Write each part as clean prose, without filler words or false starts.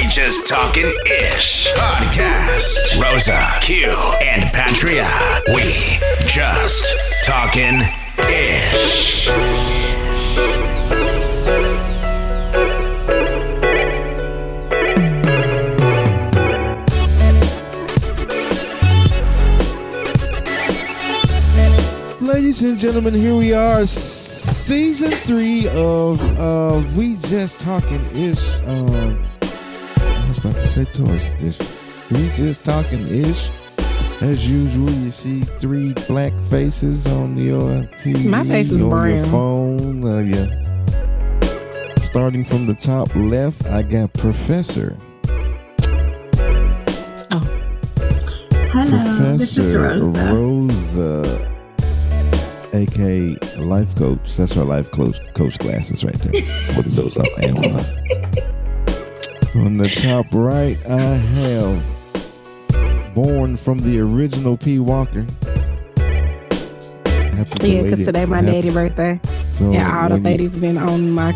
Just Talking Ish podcast. Rosa, Q, and Patria. We just talking ish. Ladies and gentlemen, here we are, season 3 of We Just Talking Ish. I was about to say Taurus Dish. We Just Talking Ish. As usual, you see 3 black faces on your TV, My face is on brown. your phone. Yeah. Starting from the top left, I got Professor. Oh, Hello, this is Professor Rosa. aka life coach. That's our life coach glasses right there. What are those up Amazon? On the top right, I have born from the original P. Walker. yeah, because today my daddy's birthday. So Yeah, all the ladies been on in my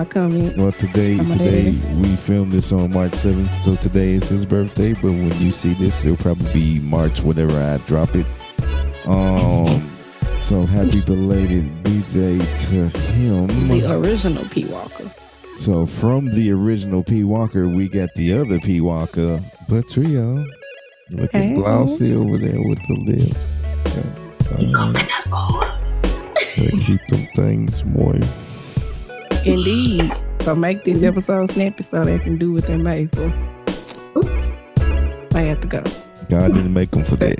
comments. Well, today we filmed this on March 7th, so today is his birthday. But when you see this, it'll probably be March, whenever I drop it. So happy belated birthday to him. The original P. Walker. So from the original P. Walker, we got the other P. Walker, Patria, looking glossy over there with the lips. Keep them things moist. Indeed. So make this episode snappy so they can do what they made for. I have to go. God didn't make them for that.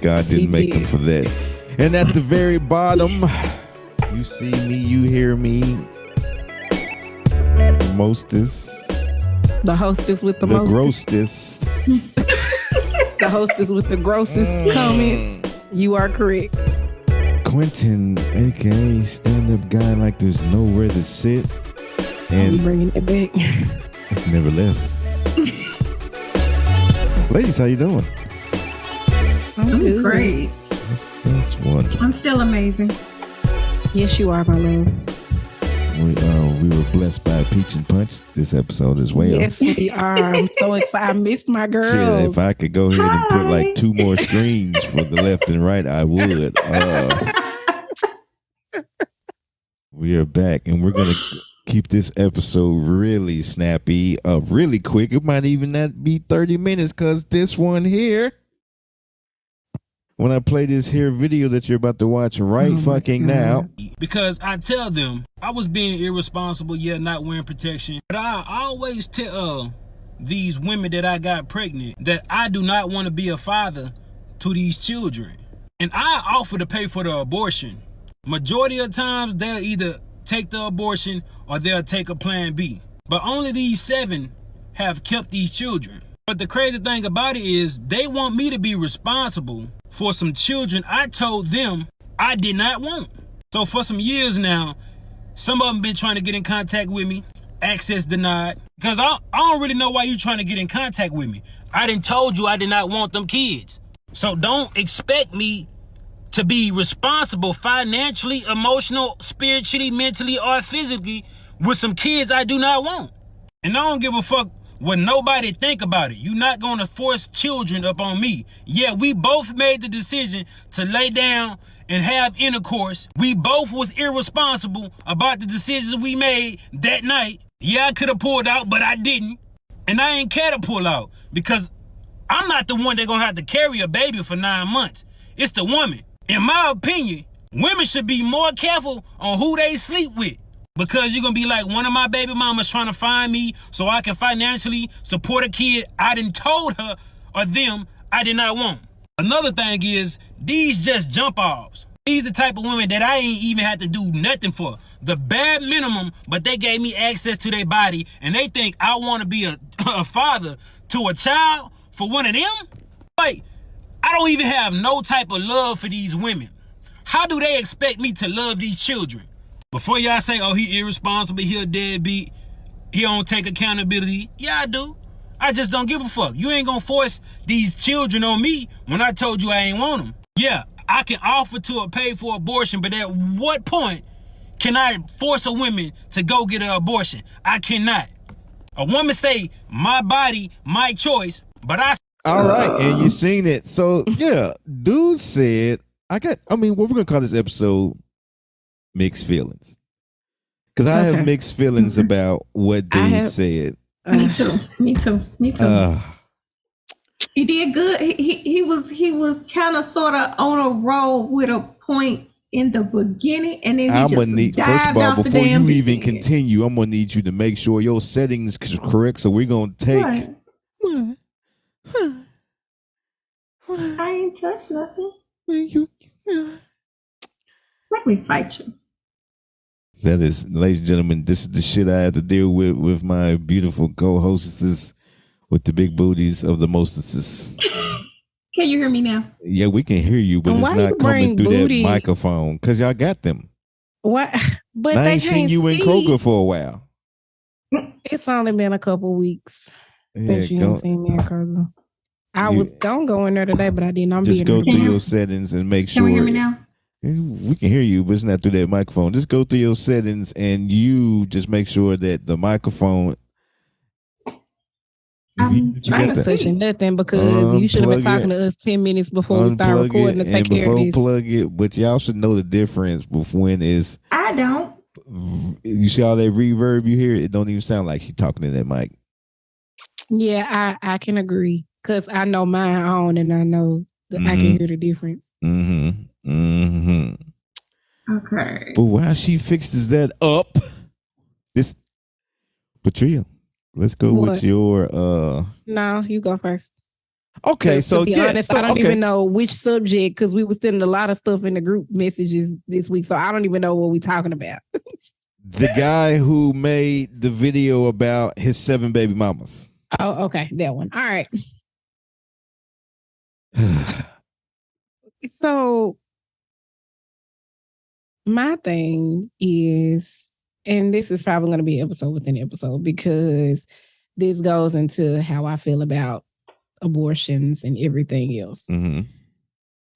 God didn't make them for that. And at the very bottom, you see me, you hear me. The mostest. The hostess with the The mostest. grossest. The hostess with the grossest comment. You are correct. Quentin, aka stand-up guy like there's nowhere to sit. And we bringing it back. Never left. Ladies, how you doing? I'm good. great. That's wonderful. I'm still amazing. Yes, you are, my love. We were blessed by a peach and punch this episode as well. Yes, we are. I'm so excited. I missed my girls. Shit, if I could go ahead and put like 2 more screens for the left and right, I would. We are back, and we're going to keep this episode really snappy, really quick. It might even not be 30 minutes, because this one here, when I play this here video that you're about to watch now. Because I tell them I was being irresponsible, not wearing protection. But I always tell these women that I got pregnant that I do not want to be a father to these children. And I offer to pay for the abortion. Majority of times they'll either take the abortion or they'll take a plan B. But only these 7 have kept these children. But the crazy thing about it is they want me to be responsible for some children I told them I did not want. So for some years now, some of them been trying to get in contact with me, access denied. Because I don't really know why you trying to get in contact with me. I done told you I did not want them kids. So don't expect me to be responsible financially, emotional, spiritually, mentally, or physically with some kids I do not want. And I don't give a fuck what nobody think about it. You're not going to force children up on me. Yeah, we both made the decision to lay down and have intercourse. We both was irresponsible about the decisions we made that night. Yeah, I could have pulled out, but I didn't. And I ain't care to pull out because I'm not the one that's going to have to carry a baby for 9 months. It's the woman. In my opinion, women should be more careful on who they sleep with. Because you're going to be like, one of my baby mamas trying to find me so I can financially support a kid I done told her or them I did not want. Another thing is, these just jump offs. These the type of women that I ain't even had to do nothing for. The bare minimum, but they gave me access to their body and they think I want to be a father to a child for one of them? Like, I don't even have no type of love for these women. How do they expect me to love these children? Before y'all say, oh, he irresponsible, he a deadbeat, he don't take accountability. Yeah, I do. I just don't give a fuck. You ain't gonna force these children on me when I told you I ain't want them. Yeah, I can offer to pay for abortion, but at what point can I force a woman to go get an abortion? I cannot. A woman say, my body, my choice, but I... All right, and you seen it. So, yeah, dude said, what we're going to call this episode Mixed Feelings. Because I have mixed feelings about what dude said. Me too. He did good. He was kind of sort of on a roll with a point in the beginning, and then first of all, before you even continue, I'm gonna need you to make sure your settings is correct. So we're gonna take. What? I ain't touched nothing. Let me fight you. That is, ladies and gentlemen, this is the shit I have to deal with my beautiful co-hostesses with the big booties of the mostesses. Can you hear me now? Yeah, we can hear you, but it's not coming through that microphone because y'all got them. What? But I ain't seen you in Kroger for a while. It's only been a couple weeks since you haven't seen me in Kroger. I was gonna go in there today, but I didn't. Just go through your settings and make sure. Can we hear me now? We can hear you, but it's not through that microphone. Just go through your settings and you just make sure that the microphone. I'm trying to touch nothing because you should have been talking to us 10 minutes before we start recording to take care of this. Plug it, but y'all should know the difference when it's. I don't. You see all that reverb you hear? It don't even sound like she's talking in that mic. Yeah, I can agree because I know my own and I know that I can hear the difference. Okay. But while she fixes that up, Patria. Let's go with your No, you go first. Okay, so to be honest, I don't even know which subject because we were sending a lot of stuff in the group messages this week, so I don't even know what we're talking about. The guy who made the video about his 7 baby mamas. Oh, okay, that one. All right. So my thing is, and this is probably going to be episode within episode because this goes into how I feel about abortions and everything else. Mm-hmm.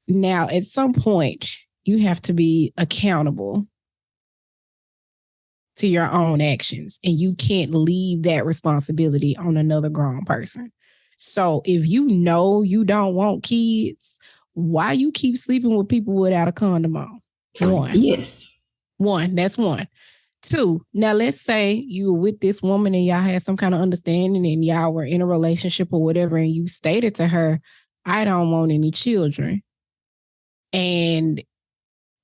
Now, at some point, you have to be accountable to your own actions, and you can't leave that responsibility on another grown person. So if you know you don't want kids, why you keep sleeping with people without a condom on? One, that's one. 2, now let's say you were with this woman and y'all had some kind of understanding and y'all were in a relationship or whatever, and you stated to her, I don't want any children. And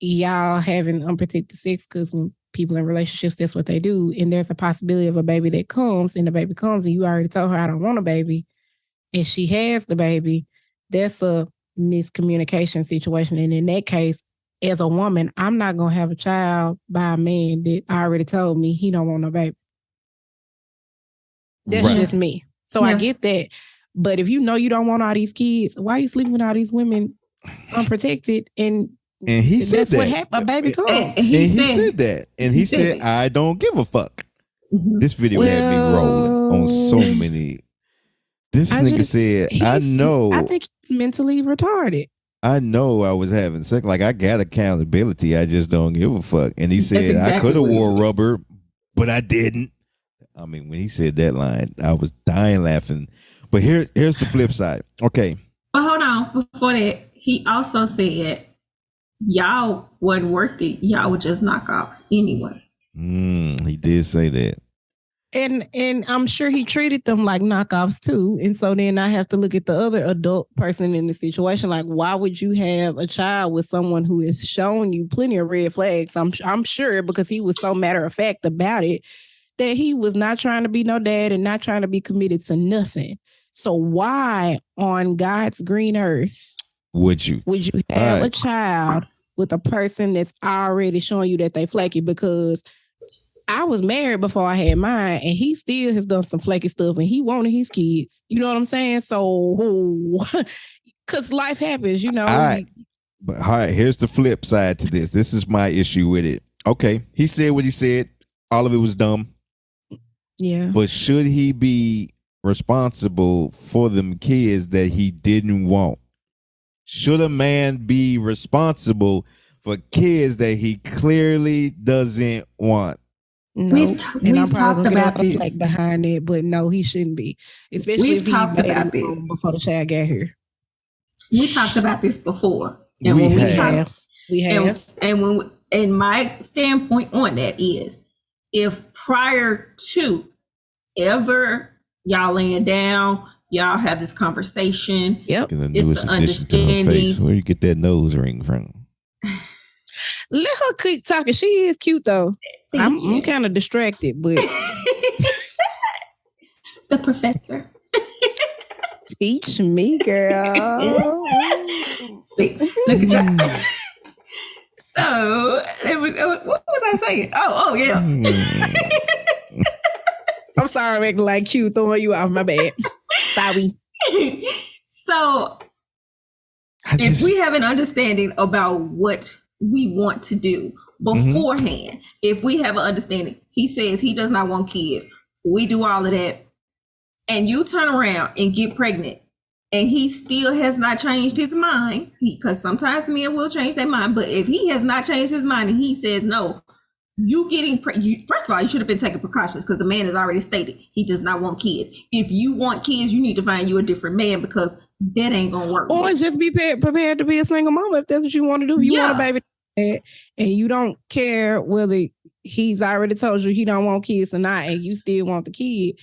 y'all having unprotected sex because when people in relationships, that's what they do. And there's a possibility of a baby that comes, and the baby comes and you already told her, I don't want a baby. And she has the baby. That's a miscommunication situation. And in that case, as a woman, I'm not going to have a child by a man that already told me he don't want no baby. That's just me. So I get that. But if you know you don't want all these kids, why are you sleeping with all these women unprotected? And he said that's that. What happened. A baby comes. And he said that. And he said, I don't give a fuck. Mm-hmm. This video had me rolling on so many. This nigga said, I know. I think he's mentally retarded. I know I was having sex. Like, I got accountability. I just don't give a fuck. And he said, exactly I could have wore rubber, but I didn't. I mean, when he said that line, I was dying laughing. But here's the flip side. Okay. But hold on. Before that, he also said, y'all wasn't worth it. Y'all were just knockoffs anyway. He did say that. And I'm sure he treated them like knockoffs too. And so then I have to look at the other adult person in the situation. Like, why would you have a child with someone who has shown you plenty of red flags? I'm sure because he was so matter of fact about it that he was not trying to be no dad and not trying to be committed to nothing. So why on God's green earth would you have a child with a person that's already showing you that they flaky? Because I was married before I had mine, and he still has done some flaky stuff, and he wanted his kids. You know what I'm saying? So, because life happens, you know. All right. But all right, here's the flip side to this. This is my issue with it. Okay, he said what he said. All of it was dumb. Yeah. But should he be responsible for them kids that he didn't want? Should a man be responsible for kids that he clearly doesn't want? No, We've and I'm probably gonna get about out of this. flack behind it, but no, he shouldn't be. Especially We've if he talked made about it this. wrong before the child got here. We talked about this before. We when have. We have. And my standpoint on that is, if prior to ever y'all laying down, y'all have this conversation. Yep. The It's newest the addition to her face. understanding. Where you get that nose ring from? Let her keep talking. She is cute though. I'm kind of distracted, but The professor. teach me, girl. See, look at y'all. So, what was I saying? Oh, yeah. I'm sorry, I'm acting like cute, throwing you off. My bad. Sorry. So, if we have an understanding about what we want to do beforehand, if we have an understanding, he says he does not want kids, we do all of that, and you turn around and get pregnant, and he still has not changed his mind, because sometimes men will change their mind, but if he has not changed his mind and he says no, you getting first of all, you should have been taking precautions, because the man has already stated he does not want kids. If you want kids, you need to find you a different man, because that ain't gonna work. Or just be prepared to be a single mama if that's what you want to do. If you want a baby and you don't care whether he's already told you he don't want kids or not, and you still want the kid,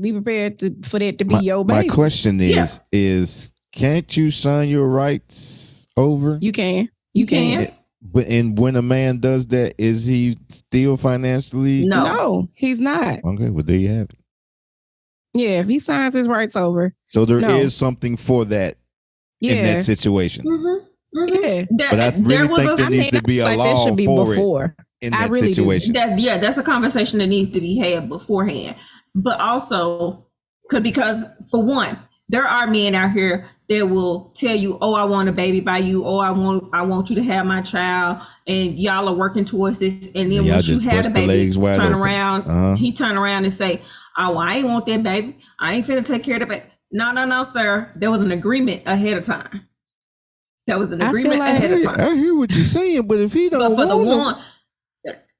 be prepared for that to be your baby. My question is can't you sign your rights over? You can. You can. But when a man does that, is he still financially? No, he's not. Okay, well there you have it. Yeah, if he signs his rights over. So there is something for that in that situation. Yeah. But I really think there needs to be a law for it in that situation. That's a conversation that needs to be had beforehand. But also, because for one, there are men out here that will tell you, "Oh, I want a baby by you. Oh, I want you to have my child," and y'all are working towards this. And then once you have the baby, he turn around and say, "Oh, I ain't want that baby. I ain't finna take care of the baby." No, sir. There was an agreement ahead of time. That was an agreement ahead of time. I hear what you're saying, but if he don't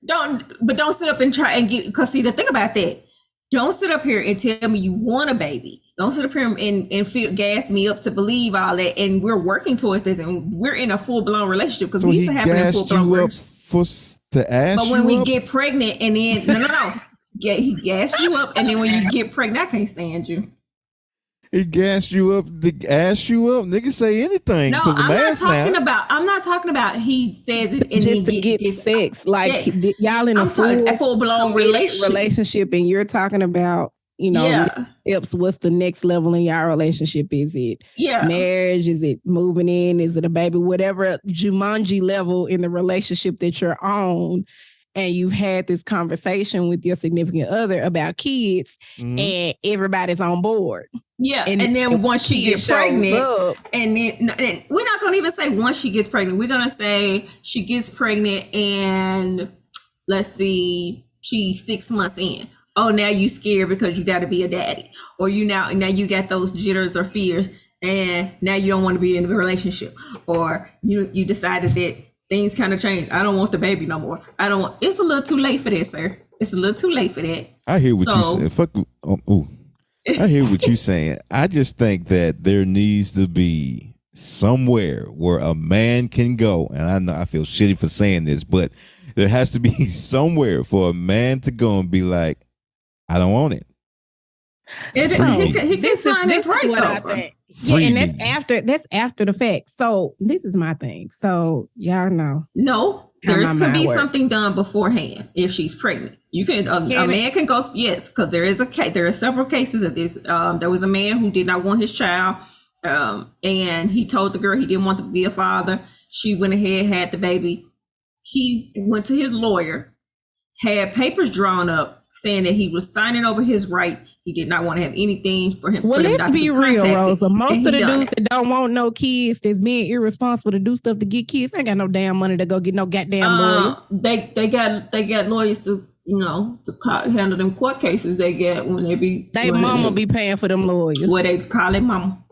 don't sit up and try and get, because see, the thing about that, don't sit up here and tell me you want a baby. Don't sit up here and gas me up to believe all that. And we're working towards this, and we're in a full-blown relationship, because we used to have a full-blown relationship. But when we get pregnant, and then no. He gassed you up, and then when you get pregnant, I can't stand you. He gassed you up to ask you up. Niggas say anything. No, I'm not talking about he says it and just to get sex. Like y'all in a full-blown relationship, and you're talking about, steps. What's the next level in your relationship? Is it marriage? Is it moving in? Is it a baby? Whatever Jumanji level in the relationship that you're on, and you've had this conversation with your significant other about kids, and everybody's on board. Yeah, and then once she gets pregnant, and we're not going to even say once she gets pregnant. We're going to say she gets pregnant, and let's see, she's 6 months in. Oh, now you scared because you got to be a daddy, or now you got those jitters or fears, and now you don't want to be in a relationship, or you decided that things kind of changed. I don't want the baby no more. It's a little too late for that, sir. It's a little too late for that. I hear what you say. I hear what you're saying. I just think that there needs to be somewhere where a man can go, and I know I feel shitty for saying this, but there has to be somewhere for a man to go and be like, I don't want it. He can sign his rights over. Yeah, and that's after the fact. So this is my thing. So y'all know. No, there could be something done beforehand if she's pregnant. You can a man can go, yes, because there are several cases of this. There was a man who did not want his child, and he told the girl he didn't want to be a father. She went ahead, had the baby. He went to his lawyer, had papers drawn up saying that he was signing over his rights. He did not want to have anything for him. Well, let's be real, Rosa. Most of the dudes that don't want no kids, that's being irresponsible to do stuff to get kids, they ain't got no damn money to go get no goddamn lawyer. They got lawyers to handle them court cases they get when they be. They mama be paying for them lawyers. What they call it, mama.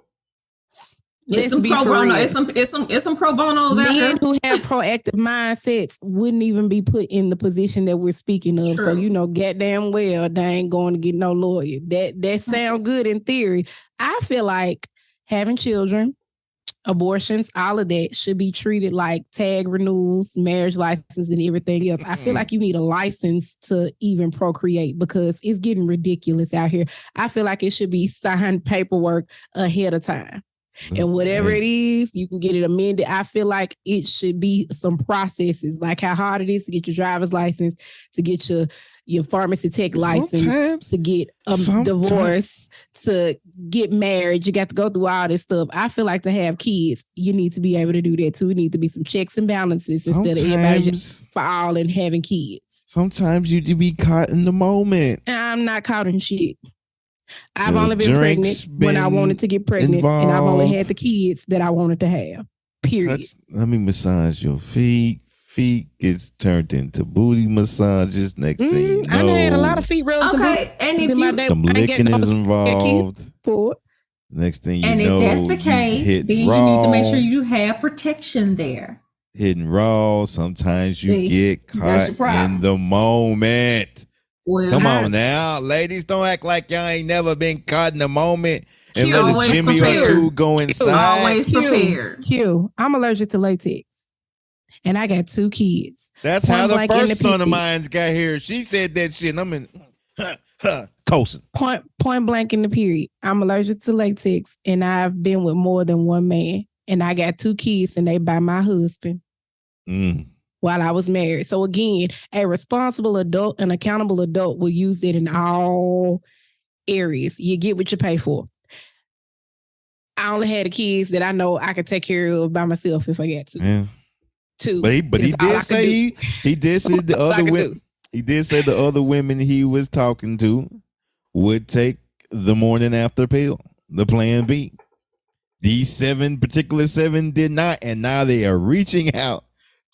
It's some pro bono. It's some pro bonos out there. Men who have proactive mindsets wouldn't even be put in the position that we're speaking of. True. So goddamn well they ain't going to get no lawyer. That sound good in theory. I feel like having children, abortions, all of that should be treated like tag renewals, marriage licenses, and everything else. I feel like you need a license to even procreate because it's getting ridiculous out here. I feel like it should be signed paperwork ahead of time. And whatever it is, you can get it amended. I feel like it should be some processes, like how hard it is to get your driver's license, to get your pharmacy tech license, to get a divorce, to get married. You got to go through all this stuff. I feel like to have kids, you need to be able to do that too. It needs to be some checks and balances instead of everybody just falling and having kids. Sometimes you be caught in the moment. I'm not caught in shit. I've only been pregnant when I wanted to get pregnant, and I've only had the kids that I wanted to have. Period. Let me massage your feet. Feet gets turned into booty massages. Next thing you know, I had a lot of feet rubs. Okay, and if some licking is involved. Next thing you know, if that's the case, then you need to make sure you have protection there. Hitting raw. Sometimes you get caught in the moment. Well, come on now, ladies, don't act like y'all ain't never been caught in the moment and let a Jimmy or two go inside. Always prepared. I'm allergic to latex, and I got 2 kids. That's how the first son of mine got here. She said that shit, and I'm in coasting. Point blank in the period. I'm allergic to latex, and I've been with more than one man, and I got 2 kids, and they by my husband. While I was married. So again, a responsible adult, an accountable adult will use it in all areas. You get what you pay for. I only had the kids that I know I could take care of by myself if I got to. Yeah. 2. But he did say he did say the other women. He did say the other women he was talking to would take the morning after pill, the plan B. These 7 did not, and now they are reaching out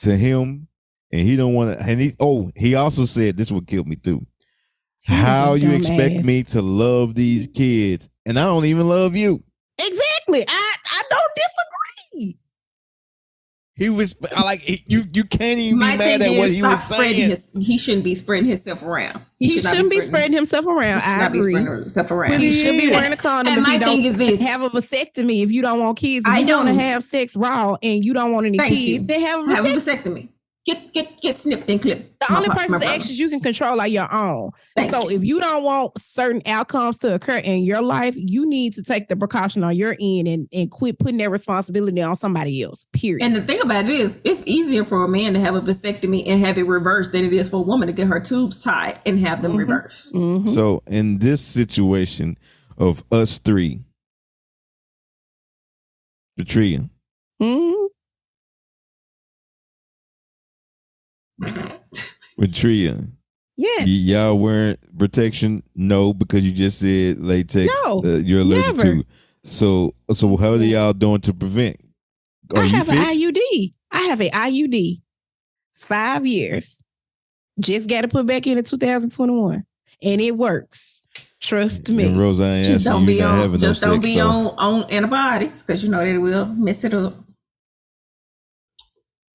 to him, and he don't want to. And he also said this would kill me too. How you expect me to love these kids, and I don't even love you? Exactly. I don't disagree. He was you can't even be mad at what he was saying. He shouldn't be spreading himself around. He shouldn't be spreading himself around. I agree. He should be wearing a condom. And my thing is this: have a vasectomy if you don't want kids. If you don't want to have sex raw and you don't want any kids, then have a vasectomy. Get snipped and clipped. The only person's actions you can control are your own. So if you don't want certain outcomes to occur in your life, you need to take the precaution on your end and quit putting that responsibility on somebody else, period. And the thing about it is, it's easier for a man to have a vasectomy and have it reversed than it is for a woman to get her tubes tied and have them reversed. So in this situation of us 3, the trio, with Tria, yes, y'all wearing protection? No, because you just said latex. No, you're allergic to. So how are y'all doing to prevent? I have an IUD. I have an IUD. 5 years. Just got to put back in 2021, and it works. Trust me. And Rosa, I just don't be on antibiotics because you know they will mess it up.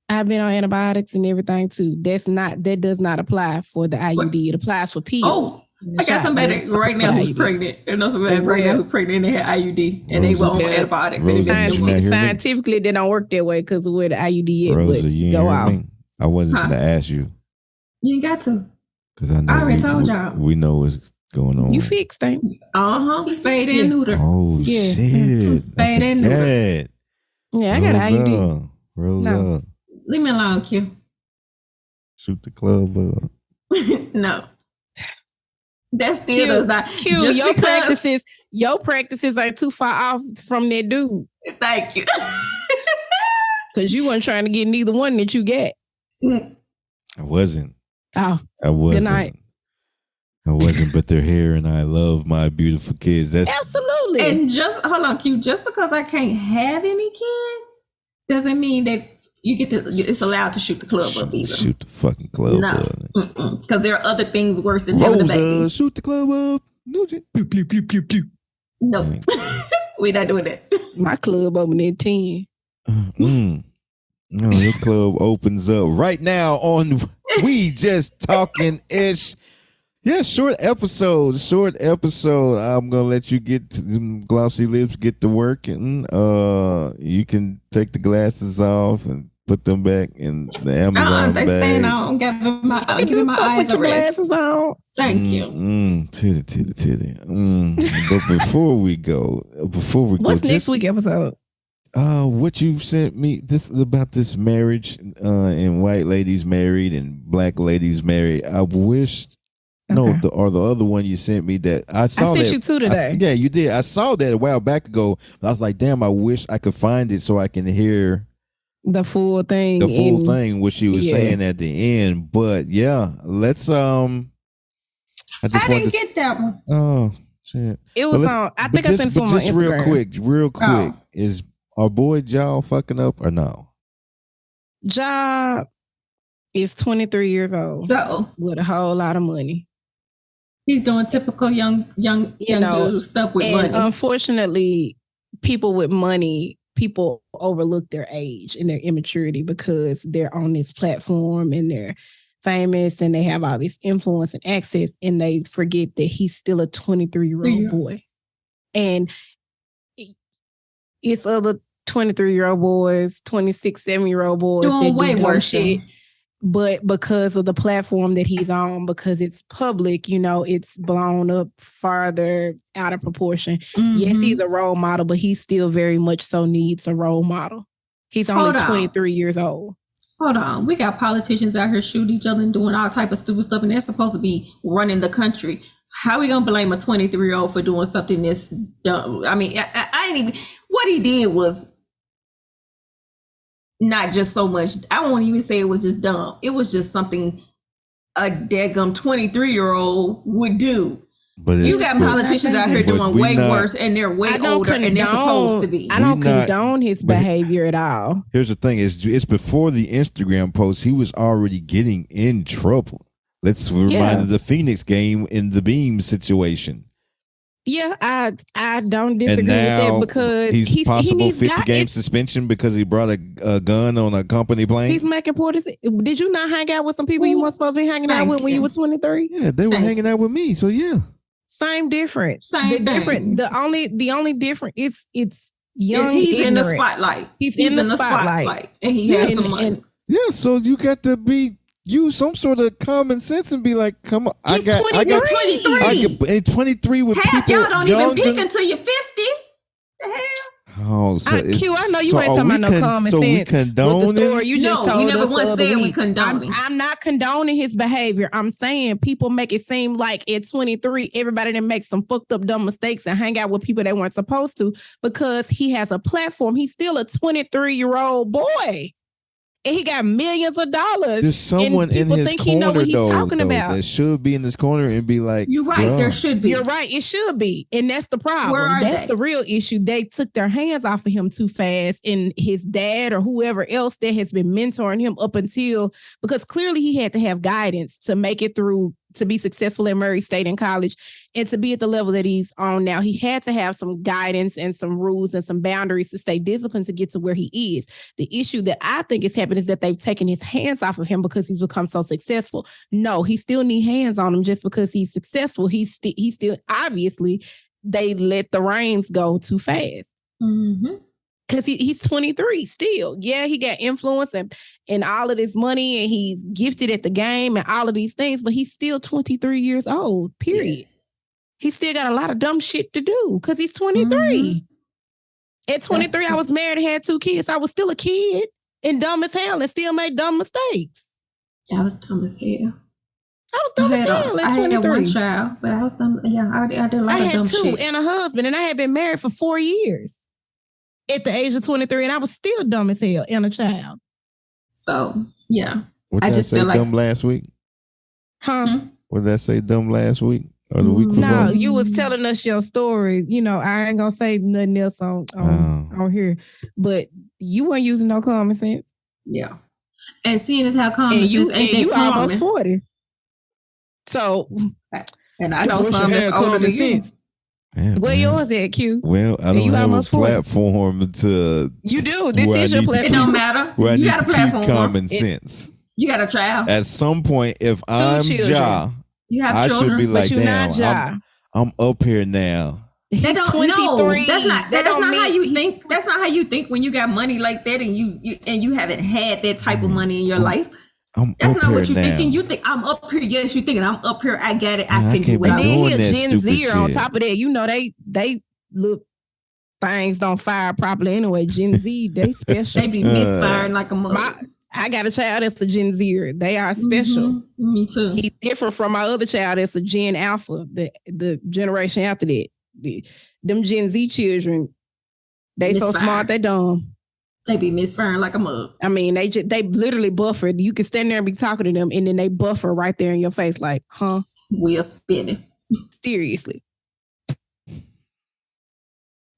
I've been on antibiotics and everything too. That does not apply for the IUD. It applies for pills. Oh, I got somebody right now who's pregnant. I know somebody right now who's pregnant and they had IUD and they were on antibiotics. Scientifically, they don't work that way because of where the IUD is. Rosa, you go out. I wasn't going to ask you. You ain't got to. Because I already told y'all. We know what's going on. You fixed it. Spayed and neuter. Oh, shit. Spayed and neuter. Yeah, I got IUD. Rosa. No. Leave me alone, Q. Shoot the club up. No. That still does not. Q, your practices are too far off from that dude. Thank you. Because you weren't trying to get neither one that you got. I wasn't. Oh. I wasn't. Good night. I wasn't, but they're here and I love my beautiful kids. That's absolutely. And hold on, Q, just because I can't have any kids doesn't mean that you get to. It's allowed to shoot the club up either. Shoot the fucking club up. Because there are other things worse than having a baby. Shoot the club up. No. No. We not doing that. My club open at 10. No, your club opens up right now on We Just Talking Ish. Yeah, short episode. I'm gonna let you get to them glossy lips, get to work, and you can take the glasses off and put them back in the Amazon they bag. Staying on. Give my eyes a rest. Thank you. Titty. But before we go, what's next week episode? What you sent me about this marriage and white ladies married and black ladies married. I wish. No, the other one you sent me that I saw. I sent you two today. Yeah, you did. I saw that a while back ago. I was like, damn, I wish I could find it so I can hear the full thing. What she was saying at the end. But yeah, let's I didn't get that one. Oh shit! It was on. I think I sent it on my Instagram. Real quick, is our boy Ja fucking up or no? Ja is 23 years old, so with a whole lot of money. He's doing typical young dude stuff with money. Unfortunately, people with money, people overlook their age and their immaturity because they're on this platform and they're famous and they have all this influence and access, and they forget that he's still a 23-year-old boy. And it's other 23-year-old boys, 26, 7-year-old boys doing way worse shit. But because of the platform that he's on, because it's public, it's blown up farther out of proportion. Mm-hmm. Yes, he's a role model, but he still very much so needs a role model. He's only 23 years old. Hold on. We got politicians out here shooting each other and doing all type of stupid stuff, and they're supposed to be running the country. How are we going to blame a 23-year-old for doing something that's dumb? I mean, I ain't even... What he did was not just so much, I won't even say it was just dumb. It was just something a daggum 23-year-old would do. But you got politicians out here doing way worse, and they're way older, and they're supposed to be. I don't condone his behavior at all. Here's the thing: it's before the Instagram post. He was already getting in trouble. Let's remind the Phoenix game in the Beam situation. Yeah, I don't disagree with that because he's possible 50-game suspension because he brought a gun on a company plane. He's making poor decisions. Did you not hang out with some people you weren't supposed to be hanging out with when you were 23? Yeah, they were hanging out with me. So yeah, same difference. The only difference it's young. He's in the spotlight. He's in the spotlight, and he has some money. Yeah, so you got to use some sort of common sense and be like, come on, I got 23 with half people y'all don't even peak until you're 50. The hell? Oh, so Q, I know you ain't talking about no common sense. We condone with the story you just told we never us once said we condone. I'm not condoning his behavior. I'm saying people make it seem like at 23, everybody that makes some fucked up dumb mistakes and hang out with people they weren't supposed to because he has a platform. He's still a 23-year-old boy. And he got millions of dollars. There's someone in his think corner, he know what he's talking about. That should be in this corner and be like, you're right, there should be. You're right, it should be. And that's the problem. That's the real issue. They took their hands off of him too fast. And his dad or whoever else that has been mentoring him up until, because clearly he had to have guidance to make it through, to be successful at Murray State in college and to be at the level that he's on now. He had to have some guidance and some rules and some boundaries to stay disciplined to get to where he is. The issue that I think has happened is that they've taken his hands off of him because he's become so successful. No, he still needs hands on him just because he's successful. He's still, obviously, they let the reins go too fast. Mm-hmm. Because he's 23 still. Yeah, he got influence and all of this money and he's gifted at the game and all of these things, but he's still 23 years old, period. Yes. He still got a lot of dumb shit to do because he's 23. Mm-hmm. At 23, I was married and had 2 kids. I was still a kid and dumb as hell and still made dumb mistakes. I was dumb as hell. I was dumb as hell at 23. I had 1 child, but I was dumb. Yeah, I did a lot of dumb shit. I had 2 and a husband and I had been married for 4 years. At the age of 23, and I was still dumb as hell and a child. So, yeah. What did I just feel like dumb last week? Huh? What did I say dumb last week or the week before? No, you was telling us your story. You know, I ain't gonna say nothing else on here, but you weren't using no common sense. Yeah, and seeing as how common sense ain't you almost 40. So, and I know some that's older than you. Yeah, Where yours at, Q? Well, I don't have a platform to. You do. This is your platform. It don't matter. Where You I got a need to platform. keep common sense. You got a child. At some point, if I'm Ja, you have I children, should be like, but you're damn, not Ja. I'm up here now. He's 23. No, that's not how you think. That's not how you think when you got money like that and you haven't had that type of money in your life. That's not what you're thinking. You think I'm up here. Yes, you're thinking I'm up here. I got it. I can do it. And then Gen Z on top of that. You know, they look, things don't fire properly anyway. Gen Z, they special. They be misfiring like a mother. I got a child that's a Gen Zer. They are special. Me too. He's different from my other child that's a Gen Alpha, the generation after that. Them Gen Z children, they so smart, they dumb. They be misfiring like a mug. I mean, they literally buffer. You can stand there and be talking to them, and then they buffer right there in your face, like, huh? We're spinning. Seriously.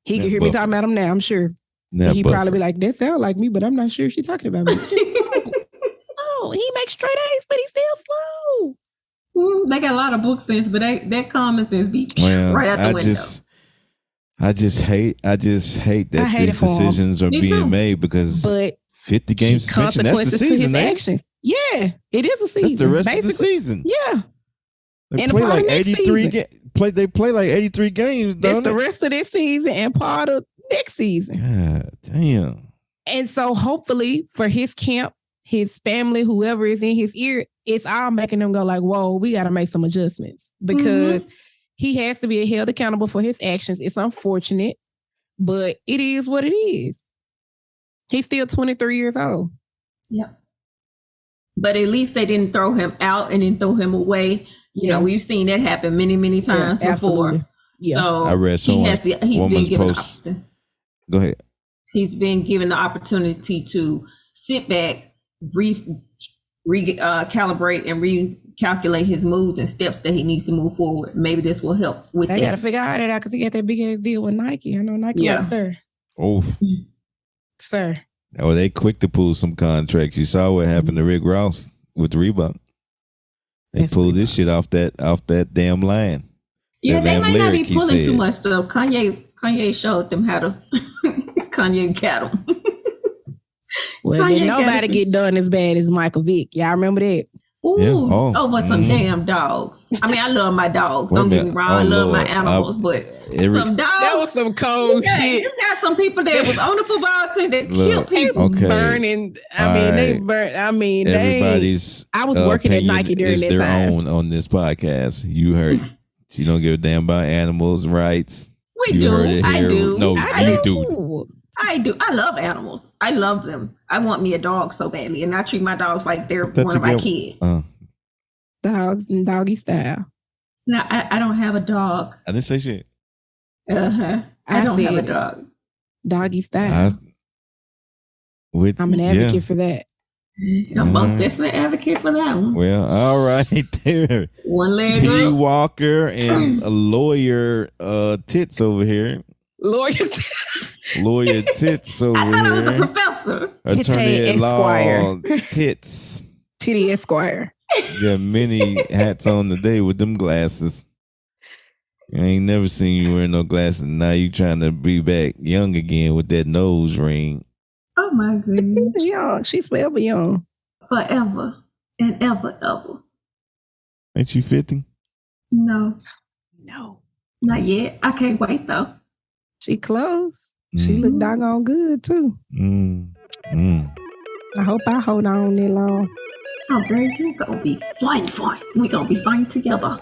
He can hear me talking about him now, I'm sure. He probably be like, that sound like me, but I'm not sure she's talking about me. Oh, he makes straight A's, but he's still slow. They got a lot of book sense, but that common sense be right out the window. I just hate that these decisions are being made because 50 games suspension, that's the season, to his actions. Yeah, it is a season. That's the rest of the season. Yeah. They play like 83 they play like 83 games, that's the rest of this season and part of next season. God damn. And so hopefully for his camp, his family, whoever is in his ear, it's all making them go like, whoa, we got to make some adjustments because he has to be held accountable for his actions. It's unfortunate, but it is what it is. He's still 23 years old. Yep. But at least they didn't throw him out and then throw him away. You know, we've seen that happen many, many times before. Yeah. So I read he's been given the opportunity. Go ahead. He's been given the opportunity to sit back, calibrate and recalculate his moves and steps that he needs to move forward. Maybe this will help with that. They got to figure out because he got that big ass deal with Nike. I know Nike, sir. Oh, sir. Oh, they quick to pull some contracts. You saw what happened to Rick Ross with Reebok. They pulled this shit off that damn line. Yeah, they might not be pulling too much stuff. Kanye showed them how to Kanye got them. Well, did nobody get done as bad as Michael Vick. Y'all remember that? Ooh, over some damn dogs. I mean, I love my dogs. Don't get me wrong. I love my animals, but some dogs. That was some cold shit. You got some people that was on the football team that killed people. Burning. They burn. I mean, everybody's. I was working at Nike during that time. Own on this podcast. You heard. She don't give a damn about animals' rights. We do. I do. No, you do. I do. I love animals. I love them. I want me a dog so badly, and I treat my dogs like they're one of my kids. Dogs and doggy style. No, I don't have a dog. I didn't say shit. I don't have a dog. Doggy style. I'm an advocate for that. I'm most definitely an advocate for that one. Well, all right there. One leg P. up. Walker and a lawyer Tits over here. Lawyer Tits over here. I thought I was a professor. Attorney at law Tits. Titty Esquire. Got many hats on today with them glasses. I ain't never seen you wearing no glasses. Now you trying to be back young again with that nose ring. Oh my goodness. Young. She's forever young. Forever and ever. Ain't you 50? No. Not yet. I can't wait though. She close. She look doggone good too. I hope I hold on that long. Oh, girl, you gonna be fine. We gonna be fine together.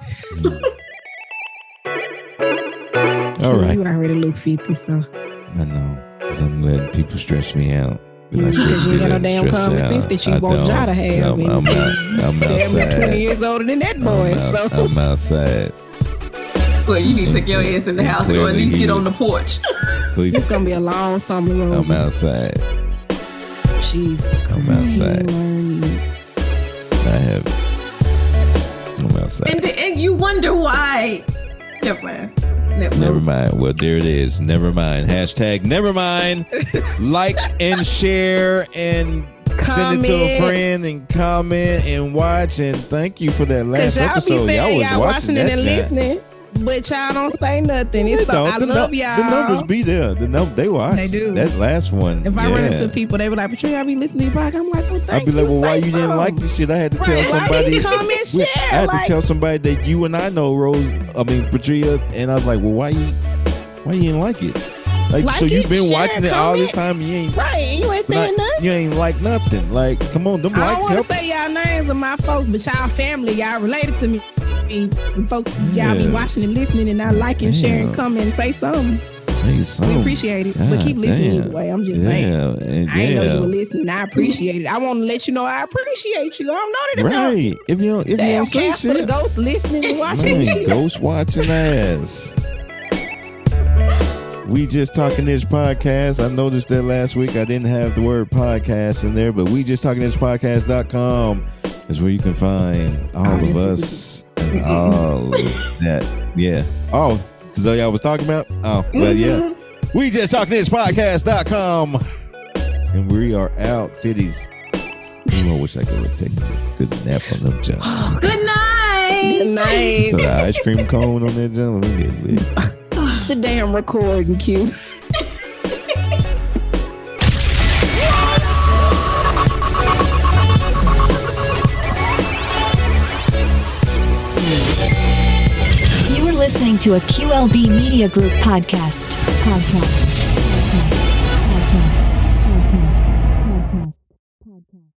All right. You already look 50, so. I know. Because I'm letting people stress me out. Because you ain't got no damn common sense that you want y'all to have. I'm outside. They're 20 years older than that boy. I'm outside. Well, you need to take your ass in the house or at least get on the porch. Please. It's going to be a long summer road. I'm outside. Jesus. I'm outside. I'm outside. And you wonder why. Never mind. Well, there it is. Never mind. Hashtag never mind. Like and share and send it to a friend and comment and watch. And thank you for that last episode. Y'all was watching it and listening. But y'all don't say nothing. It's so, I love y'all. The numbers be there. They watch. They do. That last one. If I run into people, they be like, Patricia, I be listening to your podcast. I'm like, well, thank I'd be like, well, why you so. didn't like this shit? I had to tell somebody. Why didn't you come and share? I had to tell somebody that you and I know, Patricia, and I was like, well, why you didn't like it? Like so you've been watching it all this time and you ain't you ain't saying nothing. You ain't like nothing. Like, come on, them likes help. I don't want to say y'all names of my folks, but y'all family, y'all related to me. Some folks, y'all be watching and listening and not liking, sharing, comment, and say something. We appreciate it. But keep listening either way. I'm just saying. I ain't know you were listening. I appreciate it. I want to let you know I appreciate you. I don't know that right. If you don't say shit. For the ghost listening and watching. Ghost watching ass. We Just Talking Ish podcast. I noticed that last week I didn't have the word podcast in there, but we just talking ish podcast.com is where you can find all of us and all of that. Yeah. Oh, so y'all was talking about? Oh, well, yeah. We Just Talking Ish podcast.com. And we are out, titties. I wish I could take a good nap on them jumps. Good night. Good night. So the ice cream cone on that jump. Let me get lit. The damn recording cue. You are listening to a QLB Media Group podcast.